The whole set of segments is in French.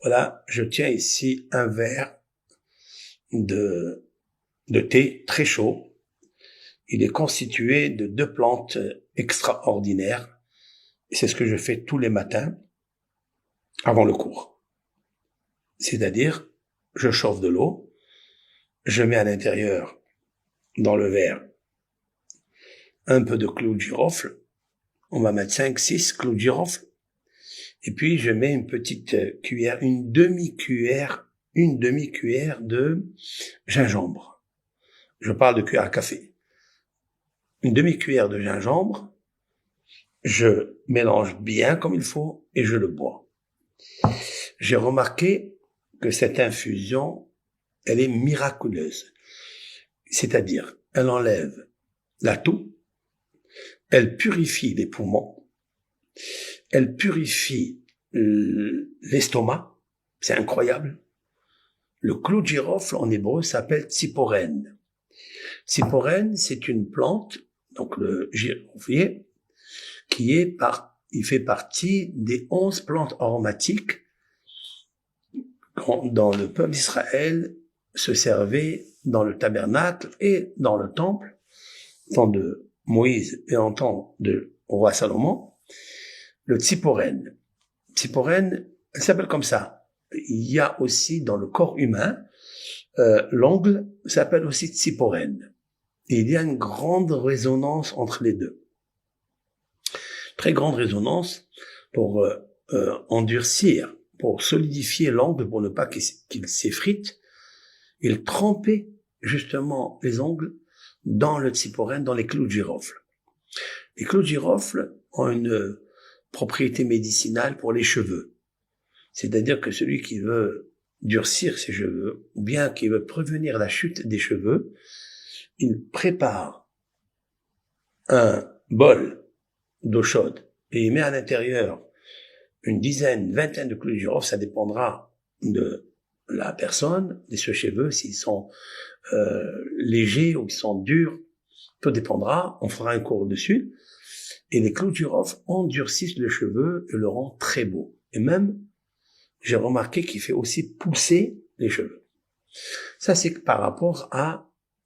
Voilà, je tiens ici un verre de thé très chaud. Il est constitué de 2 plantes extraordinaires. C'est ce que je fais tous les matins avant le cours. C'est-à-dire, je chauffe de l'eau, je mets à l'intérieur, dans le verre, un peu de clou de girofle. On va mettre 5-6 clous de girofle. Et puis, je mets une petite cuillère, une demi-cuillère de gingembre. Je parle de cuillère à café. Une demi-cuillère de gingembre. Je mélange bien comme il faut et je le bois. J'ai remarqué que cette infusion, elle est miraculeuse. C'est-à-dire, elle enlève la toux, elle purifie les poumons, elle purifie l'estomac, c'est incroyable. Le clou de girofle en hébreu s'appelle tsiporène. Tsiporène, c'est une plante, donc le giroflier, il fait partie des 11 plantes aromatiques dont le peuple d'Israël se servait dans le tabernacle et dans le temple, en temps de Moïse et en temps de roi Salomon, le tsiporène. Tsiporène, elle s'appelle comme ça. Il y a aussi dans le corps humain, l'ongle s'appelle aussi tsiporène. Et il y a une grande résonance entre les deux. Très grande résonance pour endurcir, pour solidifier l'ongle, pour ne pas qu'il s'effrite. Il trempait justement les ongles dans le tsiporène, dans les clous de girofle. Les clous de girofle ont une propriété médicinale pour les cheveux. C'est-à-dire que celui qui veut durcir ses cheveux, ou bien qui veut prévenir la chute des cheveux, il prépare un bol d'eau chaude et il met à l'intérieur une vingtaine de clous de girofle, ça dépendra de la personne, de ses cheveux, s'ils sont légers ou s'ils sont durs, tout dépendra, on fera un cours dessus. Et les clous de girofle endurcissent le cheveu et le rendent très beau. Et même, j'ai remarqué qu'il fait aussi pousser les cheveux. Ça, c'est par rapport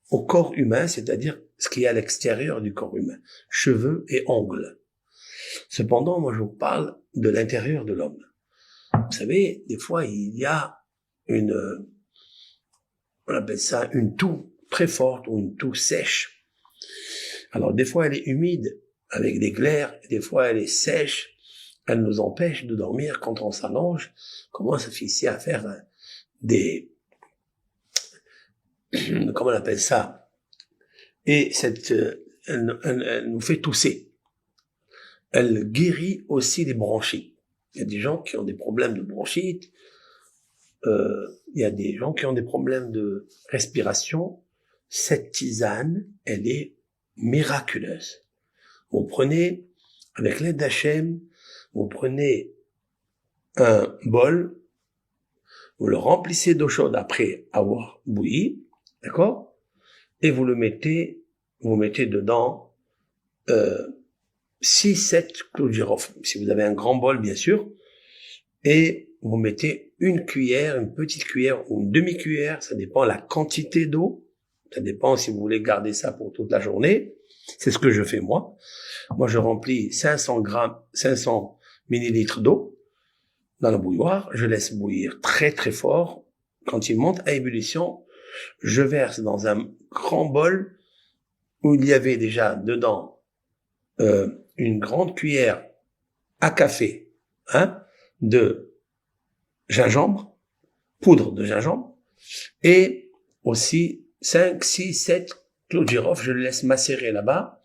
au corps humain, c'est-à-dire ce qui est à l'extérieur du corps humain, cheveux et ongles. Cependant, moi, je vous parle de l'intérieur de l'homme. Vous savez, des fois, il y a on appelle ça une toux très forte ou une toux sèche. Alors, des fois, elle est humide avec des glaires, des fois, elle est sèche. Elle nous empêche de dormir quand on s'allonge. Comment ça fait ici à faire comment on appelle ça? Et elle nous fait tousser. Elle guérit aussi les bronchites. Il y a des gens qui ont des problèmes de bronchite. Il y a des gens qui ont des problèmes de respiration. Cette tisane, elle est miraculeuse. Vous prenez, avec l'aide d'Hachem, vous prenez un bol, vous le remplissez d'eau chaude après avoir bouilli, d'accord? Et vous mettez dedans 6-7 clous de girofle, si vous avez un grand bol bien sûr, et vous mettez une petite cuillère ou une demi-cuillère, ça dépend de la quantité d'eau, ça dépend si vous voulez garder ça pour toute la journée, c'est ce que je fais moi. Moi je remplis 500 millilitres d'eau dans la bouilloire, je laisse bouillir très très fort, quand il monte à ébullition, je verse dans un grand bol où il y avait déjà dedans une grande cuillère à café de gingembre, poudre de gingembre, et aussi 5, 6, 7 clous de girofle, je le laisse macérer là-bas,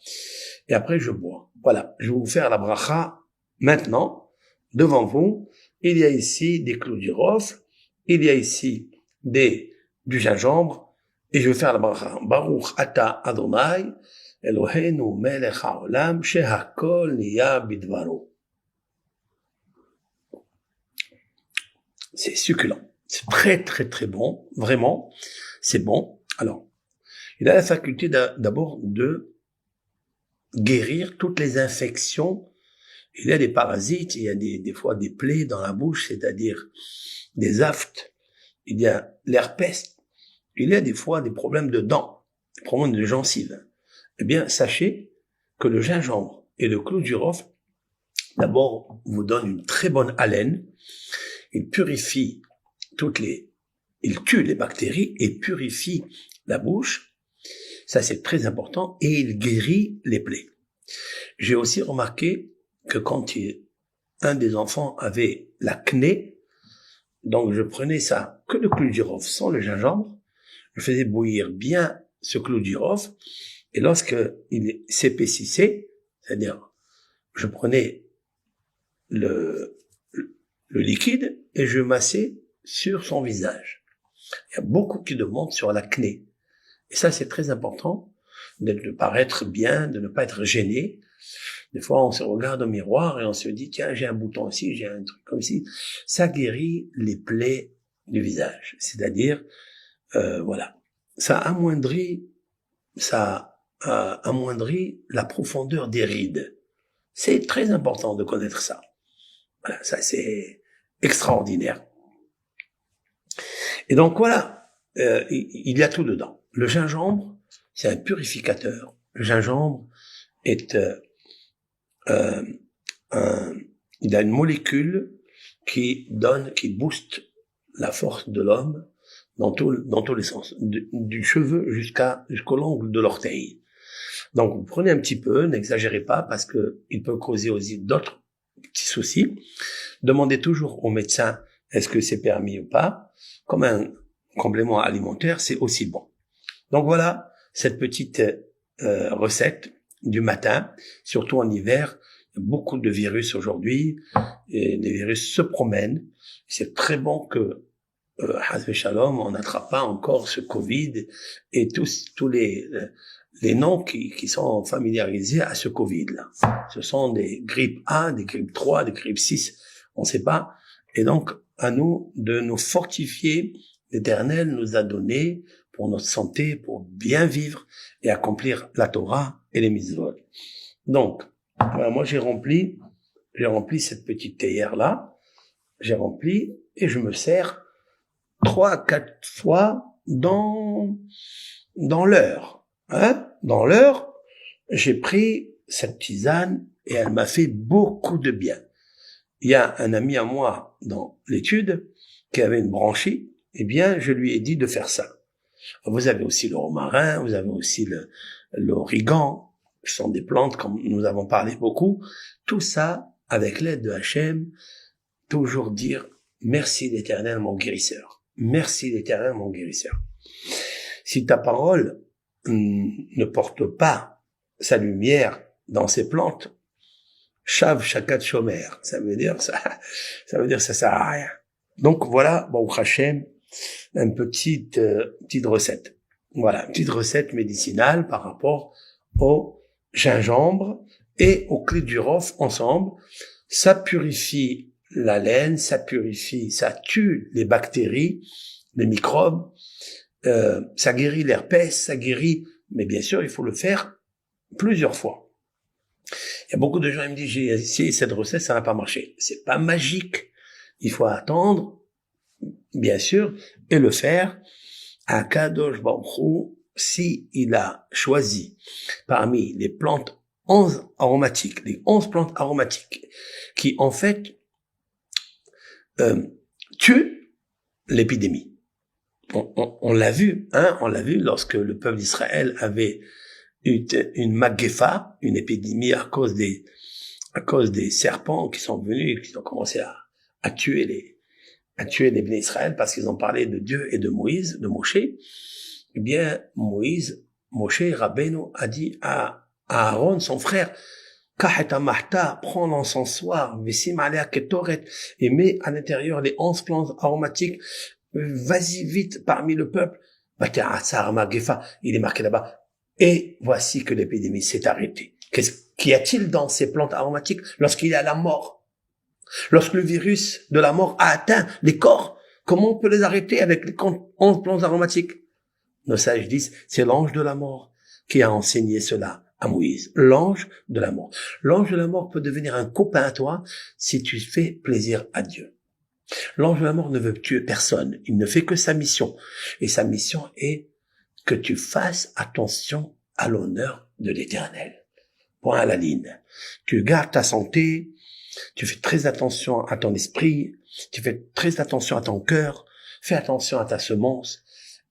et après je bois. Voilà, je vais vous faire la bracha maintenant, devant vous. Il y a ici des clous de girofle, il y a ici du gingembre, et je vais faire la bracha. Baruch ata Adonai, Eloheinu melech haolam, shehakol niya bidvaro. C'est succulent. C'est très, très, très bon. Vraiment, c'est bon. Alors, il a la faculté d'abord de guérir toutes les infections Il y a des parasites, il y a des fois des plaies dans la bouche, c'est-à-dire des aftes, il y a l'herpès, il y a des fois des problèmes de dents, des problèmes de gencives. Eh bien, sachez que le gingembre et le clou de girofle, d'abord, vous donnent une très bonne haleine, il purifie il tue les bactéries et purifie la bouche. Ça, c'est très important. Et il guérit les plaies. J'ai aussi remarqué que quand un des enfants avait l'acné, donc je prenais ça, que le clou de girofle sans le gingembre, je faisais bouillir bien ce clou de girofle, et lorsque il s'épaississait, c'est-à-dire, je prenais le liquide et je massais sur son visage. Il y a beaucoup qui demandent sur l'acné. Et ça, c'est très important, de paraître bien, de ne pas être gêné. Des fois, on se regarde au miroir et on se dit, tiens, j'ai un bouton ici, j'ai un truc comme ci. Ça guérit les plaies du visage. C'est-à-dire, voilà. Ça amoindrit la profondeur des rides. C'est très important de connaître ça. Voilà, ça c'est extraordinaire. Et donc voilà, il y a tout dedans. Le gingembre, c'est un purificateur. Le gingembre est il a une molécule qui booste la force de l'homme dans tous les sens, du cheveu jusqu'au l'ongle de l'orteil. Donc vous prenez un petit peu, n'exagérez pas parce que il peut causer aussi d'autres petits soucis. Demandez toujours au médecin est-ce que c'est permis ou pas. Comme un complément alimentaire, c'est aussi bon. Donc voilà cette petite recette du matin, surtout en hiver. Il y a beaucoup de virus aujourd'hui, et les virus se promènent. C'est très bon que Hazve Shalom, on n'attrape pas encore ce Covid et tous les noms qui sont familiarisés à ce Covid-là. Ce sont des grippes A, des grippes 3, des grippes 6, on ne sait pas. Et donc, à nous de nous fortifier. L'Éternel nous a donné pour notre santé, pour bien vivre et accomplir la Torah et les mitzvot. Donc, voilà, moi j'ai rempli cette petite théière-là, j'ai rempli et je me sers 3 à 4 fois dans l'heure. Dans l'heure, j'ai pris cette tisane et elle m'a fait beaucoup de bien. Il y a un ami à moi dans l'étude qui avait une branchie, eh bien, je lui ai dit de faire ça. Vous avez aussi le romarin, vous avez aussi l'origan, qui sont des plantes, comme nous avons parlé beaucoup. Tout ça, avec l'aide de Hachem, toujours dire merci l'Éternel, mon guérisseur. Merci l'Éternel, mon guérisseur. Si ta parole ne porte pas sa lumière dans ces plantes, Shav Shakat Shomer, ça veut dire ça sert à rien. Donc voilà, bon Hachem, une petite recette. Voilà, une petite recette médicinale par rapport au gingembre et au clé du girofle ensemble. Ça purifie la laine, ça tue les bactéries, les microbes, ça guérit l'herpès, ça guérit, mais bien sûr, il faut le faire plusieurs fois. Il y a beaucoup de gens qui me disent, j'ai essayé cette recette, ça n'a pas marché. C'est pas magique. Il faut attendre, bien sûr, et le faire à Kadosh Baruch Hu, si il a choisi parmi les plantes 11 aromatiques, les 11 plantes aromatiques, qui en fait tuent l'épidémie. On l'a vu, on l'a vu lorsque le peuple d'Israël avait eu une magéfa, une épidémie à cause des serpents qui sont venus et qui ont commencé à tuer les Bnei Israël parce qu'ils ont parlé de Dieu et de Moïse, de Moshe. Eh bien, Moshe Rabbeinu a dit à Aaron, son frère, prends l'encensoir, et mets à l'intérieur les 11 plantes aromatiques, vas-y vite parmi le peuple. Il est marqué là-bas. Et voici que l'épidémie s'est arrêtée. Qu'y a-t-il dans ces plantes aromatiques lorsqu'il y a la mort? Lorsque le virus de la mort a atteint les corps, comment on peut les arrêter avec les 11 plantes aromatiques? Nos sages disent, c'est l'ange de la mort qui a enseigné cela à Moïse, l'ange de la mort. L'ange de la mort peut devenir un copain à toi si tu fais plaisir à Dieu. L'ange de la mort ne veut tuer personne, il ne fait que sa mission. Et sa mission est que tu fasses attention à l'honneur de l'Éternel. Point à la ligne. Tu gardes ta santé, tu fais très attention à ton esprit, tu fais très attention à ton cœur, fais attention à ta semence,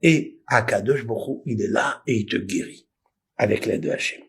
et Akadosh Baruch Hu, il est là et il te guérit avec l'aide de Hachem.